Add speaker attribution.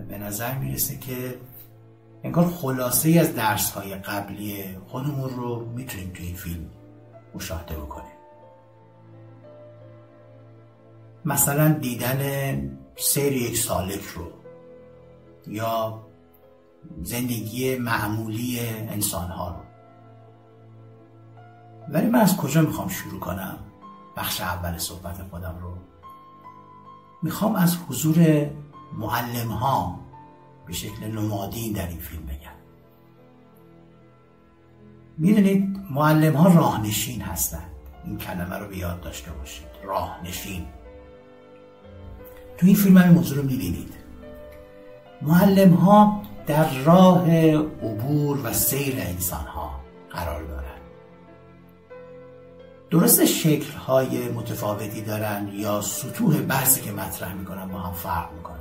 Speaker 1: به نظر میرسه که انگار خلاصه ای از درس‌های قبلی خودمون رو میتونیم توی این فیلم مشاهده بکنیم. مثلا دیدن سیر یک سالک رو یا زندگی معمولی انسان‌ها رو. ولی من از کجا میخوام شروع کنم بخش اول صحبت خودم رو؟ میخوام از حضور معلم‌ها به شکل نمادین در این فیلم بگم. میدونید معلم‌ها راهنشین هستند. این کلمه رو به یاد داشته باشید، راهنشین. تو این فیلم همین موضوع رو میبینید. معلم‌ها در راه عبور و سیر انسان‌ها قرار دارن. درست شکل‌های متفاوتی دارن یا سطوح بحثی که مطرح میکنن با هم فرق میکنن،